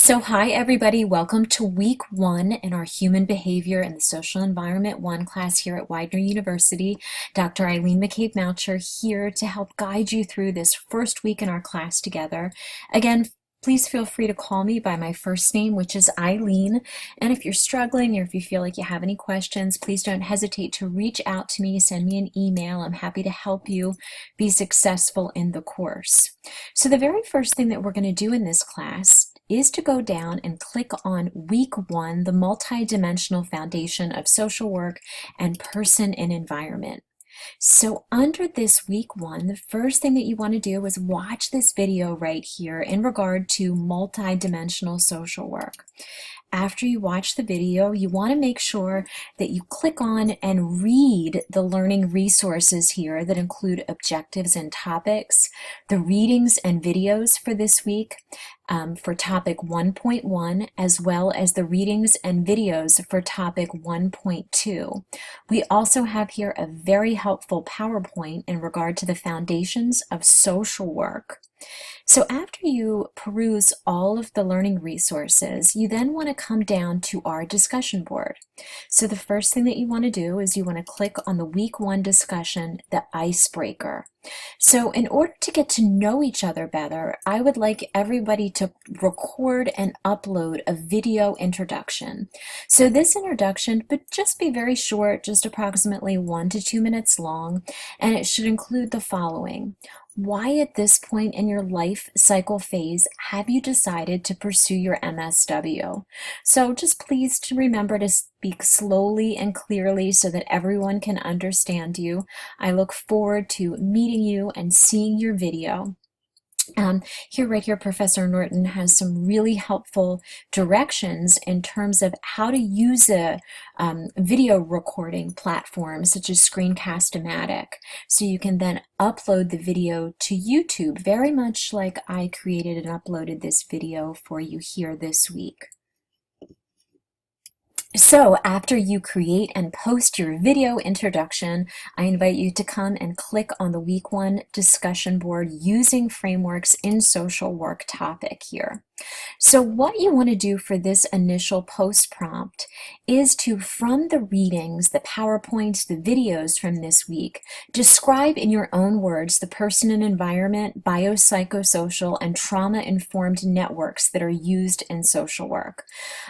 Hi everybody, welcome to week 1 in our Human Behavior and the Social Environment 1 class here at Widener University. Dr. Eileen McCabe-Moucher here to help guide you through this first week in our class together. Again, please feel free to call me by my first name, which is Eileen. And if you're struggling or if you feel like you have any questions, please don't hesitate to reach out to me, send me an email. I'm happy to help you be successful in the course. So the very first thing that we're going to do in this class is to go down and click on week 1, the multidimensional foundation of social work and person and environment. So under this week 1, the first thing that you want to do is watch this video right here in regard to multidimensional social work. After you watch the video, you want to make sure that you click on and read the learning resources here that include objectives and topics, the readings and videos for this week for topic 1.1, as well as the readings and videos for topic 1.2. We also have here a very helpful PowerPoint in regard to the foundations of social work. So after you peruse all of the learning resources, you then want to come down to our discussion board. So the first thing that you want to do is you want to click on the week 1 discussion, the icebreaker. So in order to get to know each other better, I would like everybody to record and upload a video introduction. So this introduction would just be very short, just approximately 1 to 2 minutes long, and it should include the following. Why at this point in your life cycle phase have you decided to pursue your MSW? So just please to remember to speak slowly and clearly so that everyone can understand you. I look forward to meeting you and seeing your video. Right here, Professor Norton has some really helpful directions in terms of how to use a video recording platform such as Screencast-O-Matic. So you can then upload the video to YouTube, very much like I created and uploaded this video for you here this week. So after you create and post your video introduction, I invite you to come and click on the week 1 discussion board using frameworks in social work topic here. So what you want to do for this initial post prompt is to, from the readings, the PowerPoints, the videos from this week, describe in your own words the person and environment, biopsychosocial, and trauma-informed networks that are used in social work.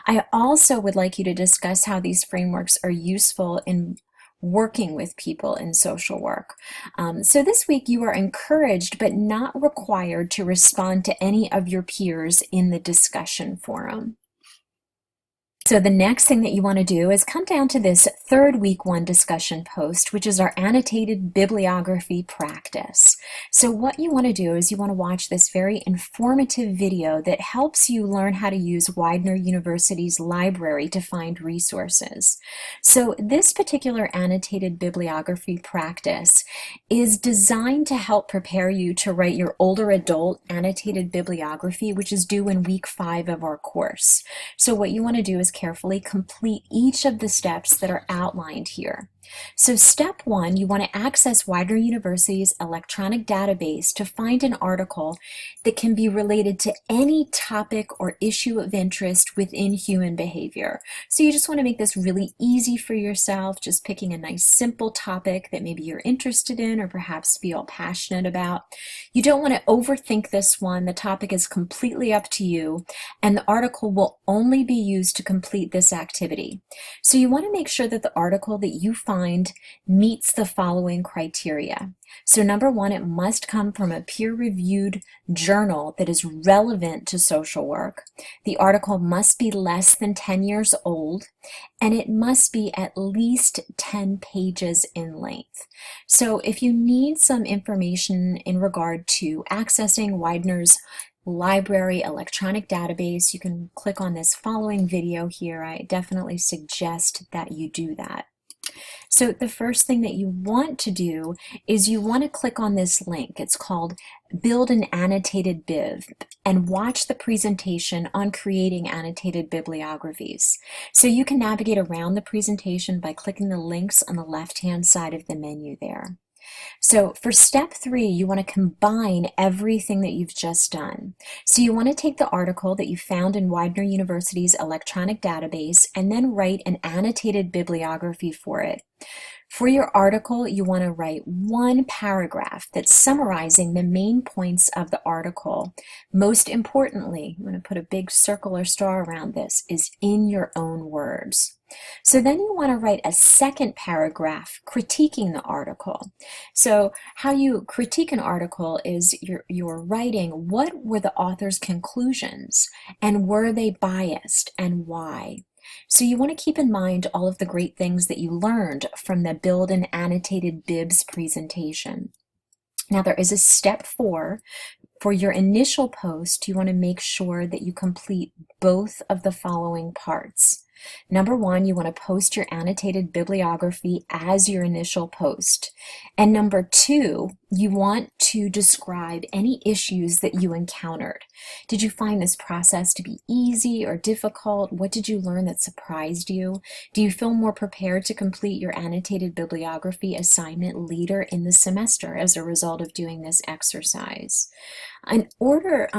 I also would like you to discuss how these frameworks are useful in working with people in social work. So this week you are encouraged but not required to respond to any of your peers in the discussion forum. So the next thing that you want to do is come down to this third week 1 discussion post, which is our annotated bibliography practice. So what you want to do is you want to watch this very informative video that helps you learn how to use Widener University's library to find resources. So this particular annotated bibliography practice is designed to help prepare you to write your older adult annotated bibliography, which is due in week 5 of our course. So what you want to do is carefully complete each of the steps that are outlined here. So step 1, you want to access Widener University's electronic database to find an article that can be related to any topic or issue of interest within human behavior. So you just want to make this really easy for yourself, just picking a nice simple topic that maybe you're interested in or perhaps feel passionate about. You don't want to overthink this one. The topic is completely up to you, and the article will only be used to complete this activity. So you want to make sure that the article that you find meets the following criteria. So number 1, it must come from a peer-reviewed journal that is relevant to social work. The article must be less than 10 years old, and it must be at least 10 pages in length. So if you need some information in regard to accessing Widener's library electronic database, you can click on this following video here. I definitely suggest that you do that. So the first thing that you want to do is you want to click on this link. It's called Build an Annotated Bib, and watch the presentation on creating annotated bibliographies. So you can navigate around the presentation by clicking the links on the left-hand side of the menu there. So for step 3, you want to combine everything that you've just done. So you want to take the article that you found in Widener University's electronic database and then write an annotated bibliography for it. For your article, you want to write one paragraph that's summarizing the main points of the article. Most importantly, I'm going to put a big circle or star around this, is in your own words. So then you want to write a second paragraph critiquing the article. So how you critique an article is you're writing what were the author's conclusions and were they biased and why. So you want to keep in mind all of the great things that you learned from the Build an Annotated Bibs presentation. Now there is a step 4. For your initial post, you want to make sure that you complete both of the following parts. Number 1, you want to post your annotated bibliography as your initial post. And number 2, you want to describe any issues that you encountered. Did you find this process to be easy or difficult? What did you learn that surprised you? Do you feel more prepared to complete your annotated bibliography assignment later in the semester as a result of doing this exercise? In order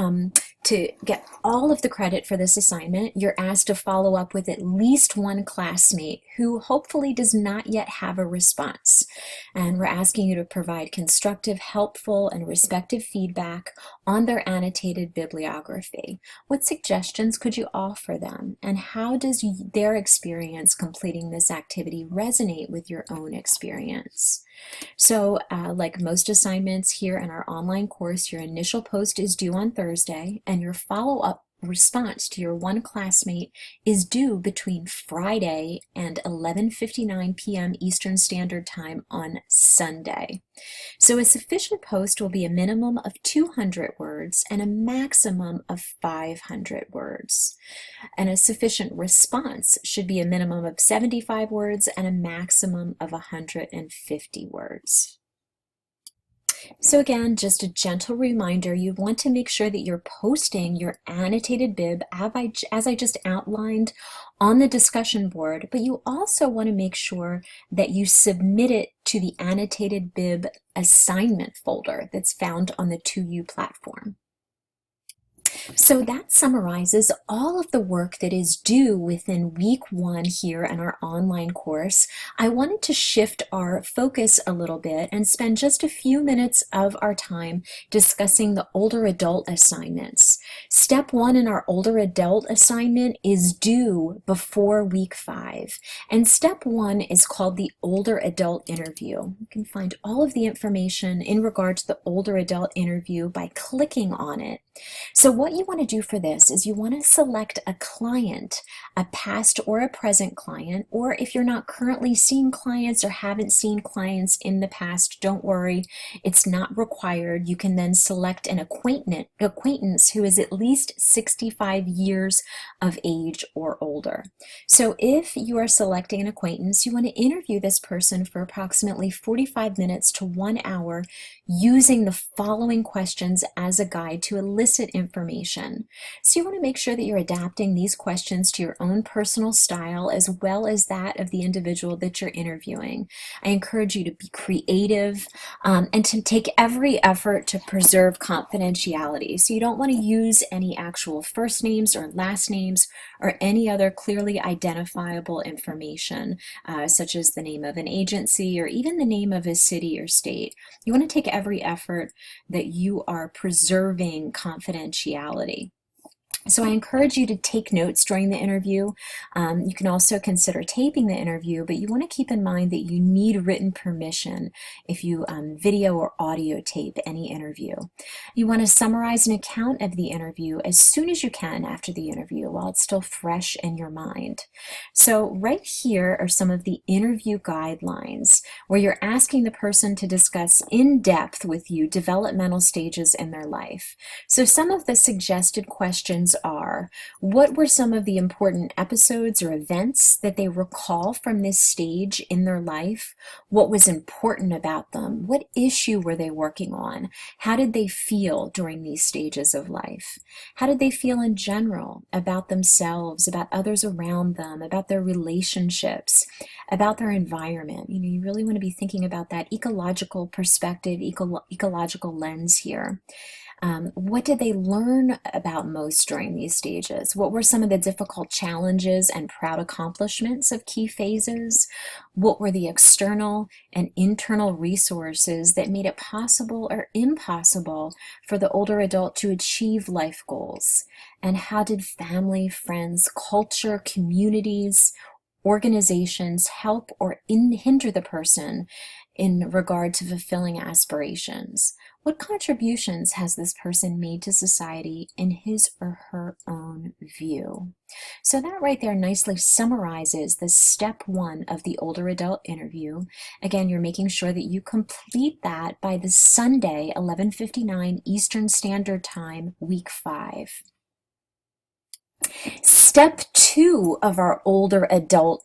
to get all of the credit for this assignment, you're asked to follow up with at least one classmate who hopefully does not yet have a response. And we're asking you to provide constructive, helpful, and respectful feedback on their annotated bibliography. What suggestions could you offer them? And how does their experience completing this activity resonate with your own experience? So like most assignments here in our online course, your initial post is due on Thursday, and your follow-up response to your one classmate is due between Friday and 11:59 p.m. Eastern Standard Time on Sunday. So a sufficient post will be a minimum of 200 words and a maximum of 500 words. And a sufficient response should be a minimum of 75 words and a maximum of 150 words. So again, just a gentle reminder, you want to make sure that you're posting your annotated bib as I just outlined on the discussion board, but you also want to make sure that you submit it to the annotated bib assignment folder that's found on the 2U platform. So that summarizes all of the work that is due within week 1 here in our online course. I wanted to shift our focus a little bit and spend just a few minutes of our time discussing the older adult assignments. Step 1 in our older adult assignment is due before week 5. And step 1 is called the older adult interview. You can find all of the information in regard to the older adult interview by clicking on it. So what you want to do for this is you want to select a client, a past or a present client, or if you're not currently seeing clients or haven't seen clients in the past, don't worry, it's not required. You can then select an acquaintance who is at least 65 years of age or older. So if you are selecting an acquaintance, you want to interview this person for approximately 45 minutes to 1 hour using the following questions as a guide to elicit information. So you want to make sure that you're adapting these questions to your own personal style as well as that of the individual that you're interviewing. I encourage you to be creative and to take every effort to preserve confidentiality. So you don't want to use any actual first names or last names or any other clearly identifiable information, such as the name of an agency or even the name of a city or state. You want to take every effort that you are preserving confidentiality. So I encourage you to take notes during the interview. You can also consider taping the interview, but you want to keep in mind that you need written permission if you video or audio tape any interview. You want to summarize an account of the interview as soon as you can after the interview while it's still fresh in your mind. So right here are some of the interview guidelines where you're asking the person to discuss in depth with you developmental stages in their life. So some of the suggested questions questions are, what were some of the important episodes or events that they recall from this stage in their life? What was important about them? What issue were they working on? How did they feel during these stages of life? How did they feel in general about themselves, about others around them, about their relationships, about their environment? You really want to be thinking about that ecological perspective, ecological lens here. What did they learn about most during these stages? What were some of the difficult challenges and proud accomplishments of key phases? What were the external and internal resources that made it possible or impossible for the older adult to achieve life goals? And how did family, friends, culture, communities, organizations help or hinder the person in regard to fulfilling aspirations? What contributions has this person made to society in his or her own view? So that right there nicely summarizes the step 1 of the older adult interview. Again, you're making sure that you complete that by the Sunday, 11:59 Eastern Standard Time, week 5. Step 2 of our older adult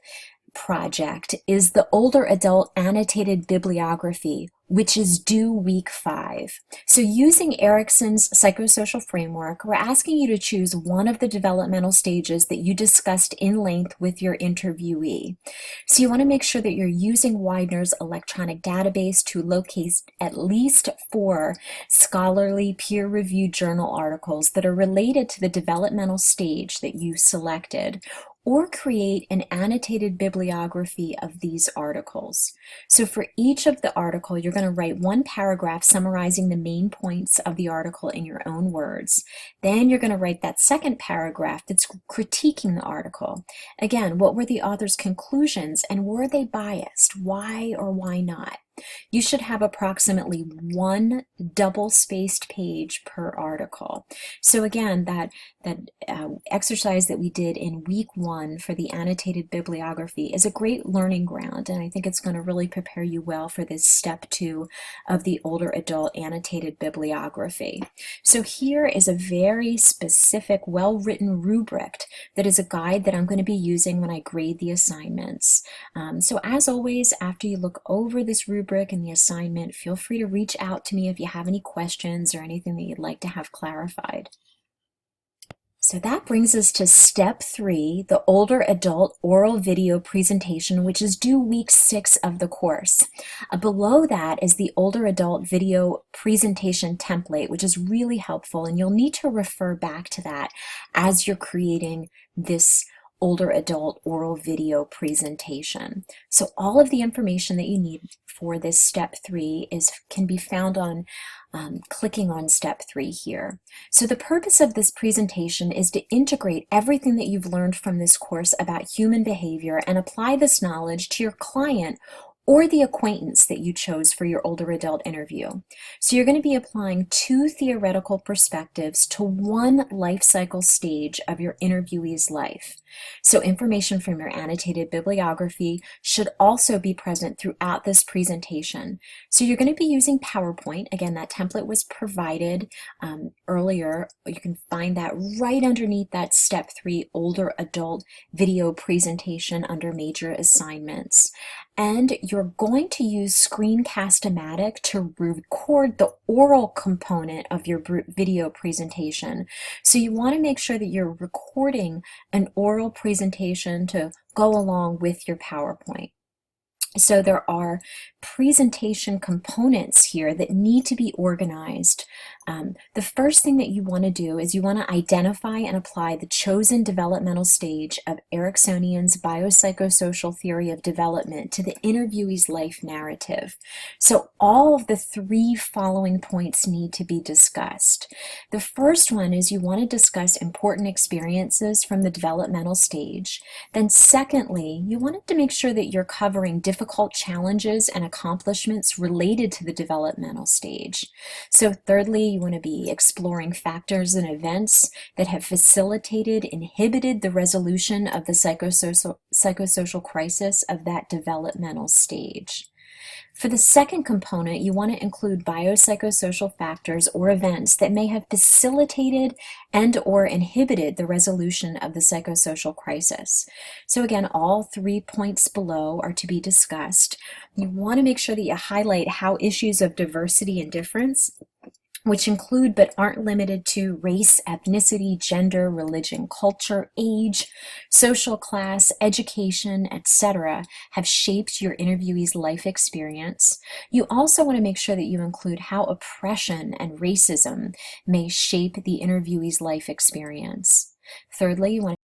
project is the older adult annotated bibliography, which is due week 5. So using Erickson's psychosocial framework, we're asking you to choose one of the developmental stages that you discussed in length with your interviewee. So you want to make sure that you're using Widener's electronic database to locate at least 4 scholarly peer-reviewed journal articles that are related to the developmental stage that you selected, or create an annotated bibliography of these articles. So for each of the article, you're going to write 1 paragraph summarizing the main points of the article in your own words. Then you're going to write that second paragraph that's critiquing the article. Again, what were the author's conclusions and were they biased? Why or why not? You should have approximately 1 double-spaced page per article. So again, that exercise that we did in week 1 for the annotated bibliography is a great learning ground, and I think it's going to really prepare you well for this step 2 of the older adult annotated bibliography. So here is a very specific, well-written rubric that is a guide that I'm going to be using when I grade the assignments. So as always, after you look over this rubric and the assignment, feel free to reach out to me if you have any questions or anything that you'd like to have clarified. So that brings us to step 3, the older adult oral video presentation, which is due week 6 of the course. Below that is the older adult video presentation template, which is really helpful, and you'll need to refer back to that as you're creating this older adult oral video presentation. So all of the information that you need for this step 3 can be found on clicking on step 3 here. So the purpose of this presentation is to integrate everything that you've learned from this course about human behavior and apply this knowledge to your client or the acquaintance that you chose for your older adult interview. So you're going to be applying 2 theoretical perspectives to 1 life cycle stage of your interviewee's life. So information from your annotated bibliography should also be present throughout this presentation. So you're going to be using PowerPoint. Again, that template was provided earlier. You can find that right underneath that step 3 older adult video presentation under major assignments. And you're going to use Screencast-O-Matic to record the oral component of your video presentation. So you want to make sure that you're recording an oral presentation to go along with your PowerPoint. So there are presentation components here that need to be organized. The first thing that you want to do is you want to identify and apply the chosen developmental stage of Ericksonian's biopsychosocial theory of development to the interviewee's life narrative. So all of the 3 following points need to be discussed. The first one is you want to discuss important experiences from the developmental stage. Then secondly, you wanted to make sure that you're covering difficult challenges and accomplishments related to the developmental stage. So thirdly, you want to be exploring factors and events that have facilitated, inhibited the resolution of the psychosocial crisis of that developmental stage. For the second component, you want to include biopsychosocial factors or events that may have facilitated and or inhibited the resolution of the psychosocial crisis. So again, all 3 points below are to be discussed. You want to make sure that you highlight how issues of diversity and difference, which include but aren't limited to race, ethnicity, gender, religion, culture, age, social class, education, etc., have shaped your interviewee's life experience. You also want to make sure that you include how oppression and racism may shape the interviewee's life experience. Thirdly, you want